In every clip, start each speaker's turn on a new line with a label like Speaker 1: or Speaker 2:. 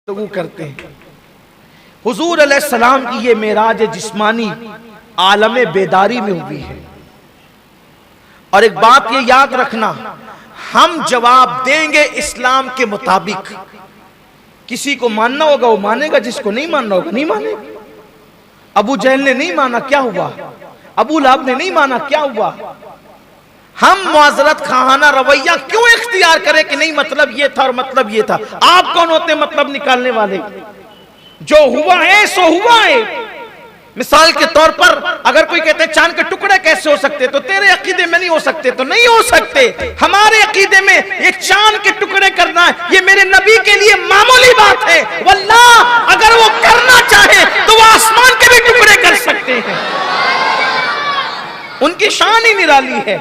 Speaker 1: गुफ्तगू करते हैं। हुजूर अलैहिस्सलाम की ये मेराज जिस्मानी आलम बेदारी में हुई है। और एक बात ये याद रखना, हम जवाब देंगे इस्लाम के मुताबिक। किसी को मानना होगा वो मानेगा, जिसको नहीं मानना होगा नहीं मानेगा। अबू जहल ने नहीं माना, क्या हुआ? अबू लहब ने नहीं माना, क्या हुआ? हम मुआज़रत खाना रवैया क्यों इख्तियार करें कि नहीं मतलब ये था और मतलब ये था? आप कौन होते मतलब निकालने वाले? जो हुआ है सो हुआ है। मिसाल के तौर पर अगर कोई कहते हैं चांद के टुकड़े कैसे हो सकते, तो तेरे अकीदे में नहीं हो सकते, तो नहीं हो सकते। हमारे अकीदे में एक चांद के टुकड़े करना ये मेरे नबी के लिए मामूली बात है। वल्लाह अगर वो करना चाहे तो वो आसमान के भी टुकड़े कर सकते हैं। उनकी शान ही निराली है।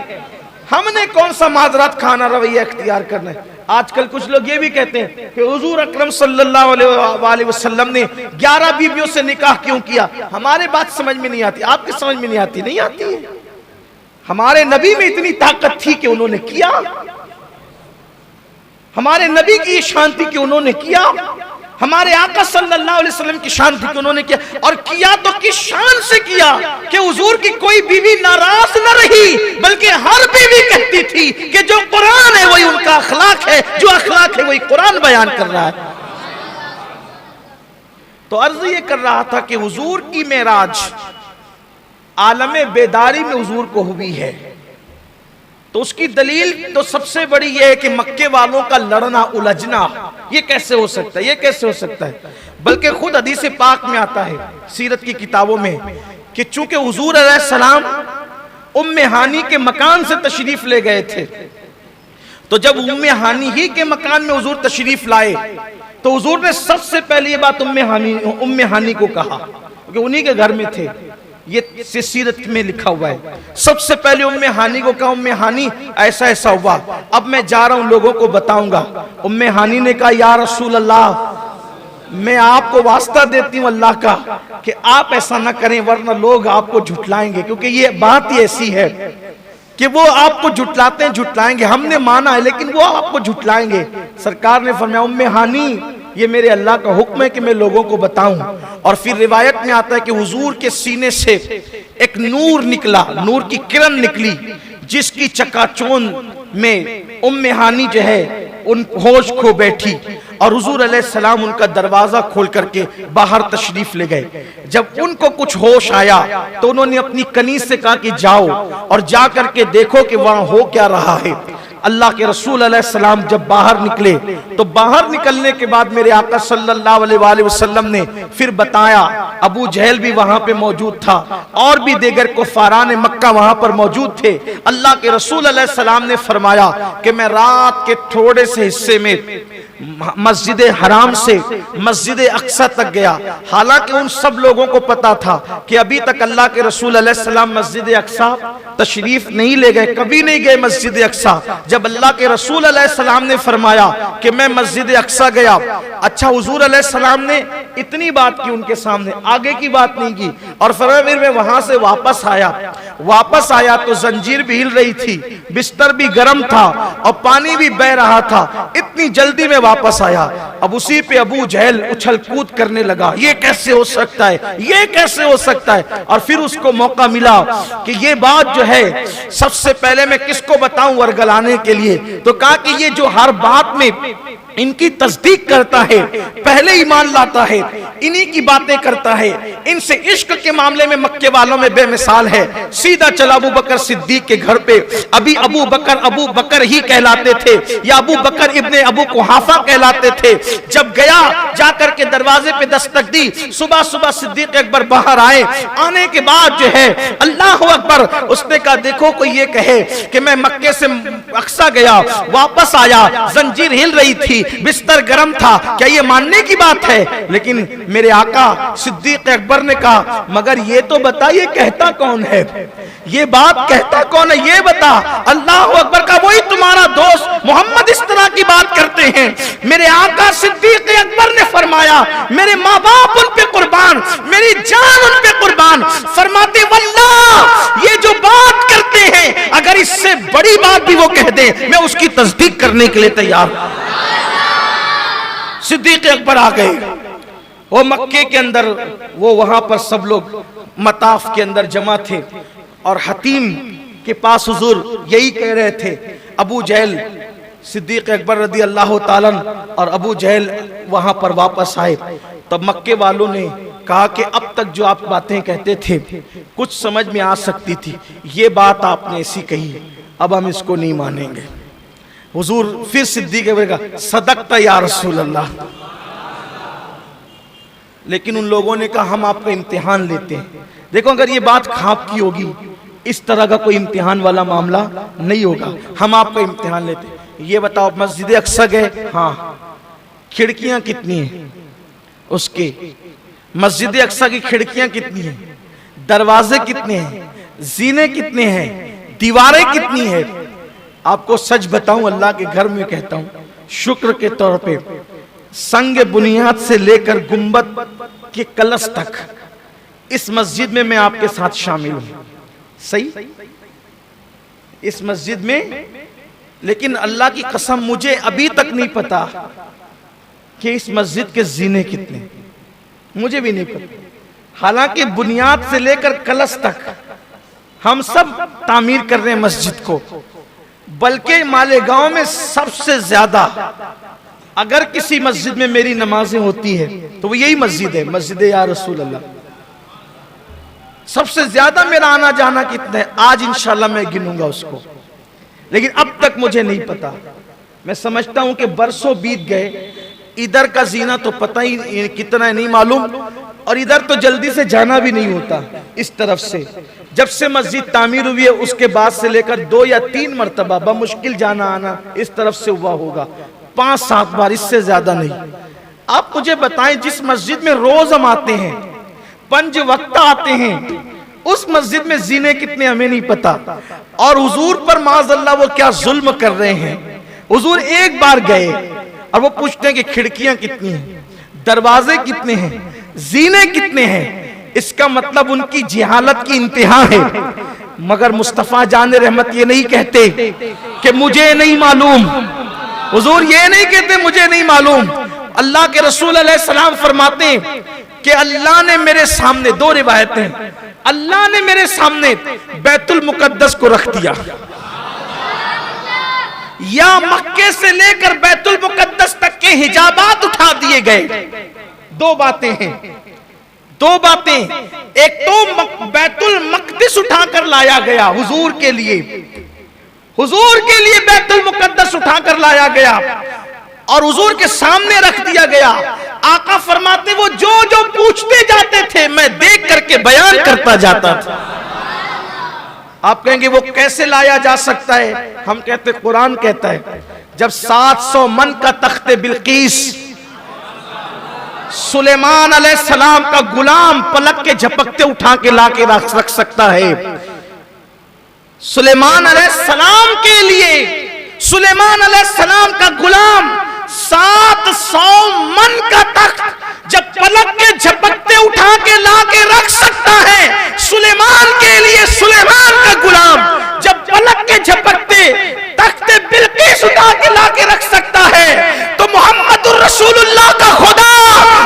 Speaker 1: हमने कौन सा माजरात खाना रवैया इख्तियार करना है? आजकल कुछ लोग ये भी कहते हैं कि हुजूर अकरम सल्लल्लाहु अलैहि वसल्लम ने 11 बीवियों से निकाह क्यों किया? हमारे बात समझ में नहीं आती, आपकी समझ में नहीं आती, नहीं आती है। हमारे नबी में इतनी ताकत थी कि उन्होंने किया। हमारे नबी की शांति कि उन्होंने किया। हमारे आका सल्लल्लाहु अलैहि वसल्लम की शान थी कि उन्होंने किया। और किया तो किस शान से किया कि हुजूर की कोई बीवी नाराज न रही, बल्कि हर बीवी कहती थी कि जो कुरान है वही उनका अखलाक है, जो अखलाक है वही कुरान बयान कर रहा है। तो अर्ज ये कर रहा था कि हुजूर की मेराज आलम बेदारी में हुजूर को हुई है। तो उसकी दलील तो सबसे बड़ी यह है कि मक्के वालों का लड़ना उलझना ये कैसे हो सकता है, ये कैसे हो सकता है? बल्कि खुद हदीस पाक में आता है, सीरत की किताबों में, कि चूंकि हुजूर अलैहिस्सलाम उम्मे हानी के मकान से तशरीफ ले गए थे, तो जब उम्मे हानी ही के मकान में हुजूर तशरीफ लाए तो हुजूर ने सबसे पहले ये बात उम्मे हानी को कहा, क्योंकि उन्हीं के घर में थे। ये सीरत में लिखा हुआ है। सबसे पहले उम्मे हानी को कहा, उम्मे हानी ऐसा ऐसा हुआ, अब मैं जा रहा हूं लोगों को बताऊंगा। उम्मे हानी ने कहा, या रसूल अल्लाह, मैं आपको वास्ता देती हूं अल्लाह का कि आप ऐसा ना करें, वरना लोग आपको झुटलाएंगे। क्योंकि ये बात ही ऐसी है कि वो आपको झुटलाते हैं, झुटलाएंगे। हमने माना है लेकिन वो आपको झुटलाएंगे। सरकार ने फरमाया, उम्मे हानी ये मेरे अल्लाह का हुक्म है कि मैं लोगों को बताऊं। और फिर रिवायत में आता है कि हुजूर के सीने से एक नूर निकला, नूर की किरण निकली, जिसकी चकाचौंध में उम्मे हानी जो है उन होश खो बैठी। और हुजूर अलैहिस्सलाम उनका दरवाजा खोल करके बाहर तशरीफ ले गए। जब उनको कुछ होश आया तो उन्होंने अपनी कनीज से कहा कि जाओ और जा करके देखो कि वहां हो क्या रहा है। अल्लाह के रसूल अलैहिस्सलाम जब बाहर निकले तो बाहर निकलने के बाद मेरे आका सल्लल्लाहु अलैहि वसल्लम ने फिर बताया, अबू जहल भी वहां पे मौजूद था और भी दीगर कुफारान मक्का वहां पर मौजूद थे। अल्लाह के रसूल अलैहिस्सलाम ने फरमाया कि मैं रात के थोड़े से हिस्से में मस्जिद हराम से मस्जिद अक्सा तक गया। हालांकि उन सब लोगों को पता था कि अभी तक अल्लाह के रसूल अलैहिस्सलाम मस्जिद अक्सा तशरीफ नहीं ले गए, कभी नहीं गए मस्जिद अक्सा। जब अल्लाह के रसूल अलैहिस्सलाम ने फरमाया कि मैं मस्जिद अक्सा गया, अच्छा हुजूर अलैहिस्सलाम ने इतनी बात की उनके सामने, आगे की बात नहीं की। और फिर मैं वहां से वापस आया तो जंजीर भी हिल रही थी, बिस्तर भी गर्म था और पानी भी बह रहा था। इतनी जल्दी में वापस आया, अब उसी पे अबू जहल उछल कूद करने लगा, ये कैसे हो सकता है, ये कैसे हो सकता है। और फिर उसको मौका मिला कि ये बात जो है सबसे पहले मैं किसको बताऊं वर्गलाने के लिए। तो कहा कि ये जो हर बात में इनकी तस्दीक करता है, पहले ईमान लाता है, इन्हीं की बातें करता है, इनसे इश्क के मामले में मक्के वालों में बेमिसाल है। सीधा चला अबू बकर सिद्दीक के घर पे। अभी अबू बकर ही कहलाते थे या अबू बकर इब्ने अबू कुहाफा कहलाते थे। जब गया, जाकर के दरवाजे पे दस्तक दी, सुबह सुबह सिद्दीक अकबर बाहर आए। आने के बाद जो है अल्लाह अकबर, उसने कहा देखो कोई ये कहे कि मैं मक्के से अक्सा गया, वापस आया, जंजीर हिल रही थी, बिस्तर गर्म था, क्या ये मानने की बात है? लेकिन मेरे आका सिद्दीक अकबर ने कहा मगर ये तो बता, ये कहता कौन है, ये बात कहता कौन है, ये बता। अल्लाह अकबर का वही तुम्हारा दोस्त मोहम्मद इस तरह की बात करते हैं। मेरे आका सिद्दीक अकबर ने फरमाया मेरे माँ बाप उन पे कुर्बान, मेरी जान उन पे कुर्बान। फरमाते वल्लाह ये जो बात करते हैं अगर इससे बड़ी बात भी वो कह दे मैं उसकी तस्दीक करने के लिए तैयार हूं। सिद्दीक अकबर आ गए। वो मक्के के अंदर, वो वहां पर सब लोग मताफ के अंदर जमा थे और हतीम के पास हुजूर यही कह रहे थे। अबू जहल, सिद्दीक अकबर रदी अल्लाह ताला और अबू जहल वहां पर वापस आए। तब मक्के वालों ने कहा कि अब तक जो आप बातें कहते थे कुछ समझ में आ सकती थी, ये बात आपने ऐसी कही, अब हम इसको नहीं मानेंगे। हुजूर फिर सिद्दीक अकबर का सदकता या रसूल अल्लाह। लेकिन उन लोगों ने कहा हम आपका इम्तिहान लेते हैं। देखो अगर ये बात खाप की होगी, इस तरह का कोई इम्तिहान वाला मामला नहीं होगा। हम आपका इम्तिहान लेते हैं, ये बताओ मस्जिद अक्सा गए? हाँ। खिड़कियां कितनी हैं उसके? मस्जिद अक्सा की खिड़कियां कितनी हैं? दरवाजे कितने हैं? जीने कितने हैं? दीवारें कितनी हैं? आपको सच बताऊं, अल्लाह के घर में कहता हूं, शुक्र के तौर पे संग बुनियाद से लेकर गुंबद के कलश तक इस मस्जिद में मैं आपके साथ शामिल हूं। सही, इस मस्जिद में। लेकिन अल्लाह की कसम मुझे अभी तक नहीं पता कि इस मस्जिद के जीने कितने, मुझे भी नहीं पता। हालांकि बुनियाद से लेकर कलश तक हम सब तामीर कर रहे हैं मस्जिद को, बल्कि मालेगांव में सबसे ज्यादा अगर किसी मस्जिद में मेरी नमाजें होती है तो वो यही मस्जिद है, मस्जिद या रसूल अल्लाह। सबसे ज्यादा मेरा आना जाना कितना है आज इंशाल्लाह मैं गिनूंगा उसको, लेकिन अब तक मुझे नहीं पता। मैं समझता हूं कि बरसों बीत गए, इधर का जीना तो पता ही कितना है नहीं मालूम, और इधर तो जल्दी से जाना भी नहीं होता इस तरफ से। जब से मस्जिद तामीर हुई है उसके बाद से लेकर 2 या 3 मरतबा बमुश्किल जाना आना इस तरफ से हुआ होगा, 5-7 बार, इससे ज्यादा नहीं। आप मुझे बताएं, जिस मस्जिद में रोज हम आते हैं, 5 वक्त आते हैं, उस मस्जिद में जीने कितने हमें नहीं पता। और हुजूर पर माज़अल्लाह वो क्या जुल्म कर रहे हैं। हुजूर एक बार गए और वो पूछते हैं कि खिड़कियां कितनी हैं, दरवाजे कितने हैं, जीने कितने हैं। इसका मतलब उनकी जिहालत की इंतहा है। मगर मुस्तफा जान रहमत ये नहीं कहते कि मुझे नहीं मालूम। हुजूर ये नहीं कहते मुझे नहीं मालूम। अल्लाह के रसूल अलैहिस्सलाम फरमाते हैं कि अल्लाह ने मेरे सामने, 2 रिवायतें, अल्लाह ने मेरे सामने बैतुल मुकद्दस को रख दिया, या मक्के से लेकर बैतुल मुकद्दस तक के हिजाबात उठा दिए गए। 2 बातें हैं, 2 बातें। एक तो बैतुल मक़दिस उठाकर लाया गया हुजूर के लिए, हुजूर के लिए बैतुल मुकद्दस उठाकर लाया गया और हुजूर के सामने रख दिया गया। आका फरमाते वो जो जो पूछते जाते थे मैं देख करके बयान करता जाता था। आप कहेंगे वो कैसे लाया जा सकता है? हम कहते कुरान कहता है, जब 700 मन का तख्ते बिल्कीस सुलेमान अलैहिस्सलाम का गुलाम पलक के झपकते उठा के लाके रख सकता है। सुलेमान अलैहिस्सलाम के लिए, सुलेमान अलैहिस्सलाम का गुलाम 700 मन का तख्त जब पलक के झपकते उठा के लाके रख सकता है, सुलेमान के लिए सुलेमान का गुलाम जब पलक के झपकते तख्ते बिल्कीस उठा के लाके रख सकता है, तो मोहम्मदुर रसूलुल्लाह का खुदा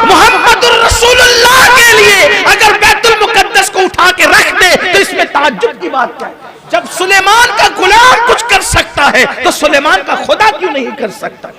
Speaker 1: मोहम्मदुर रसूलुल्लाह के लिए अगर बैतुल मुकद्दस को उठा के रख दे तो इसमें ताज्जुब की बात क्या है? जब सुलेमान का गुलाम कुछ कर सकता है तो सुलेमान का खुदा क्यों नहीं कर सकता?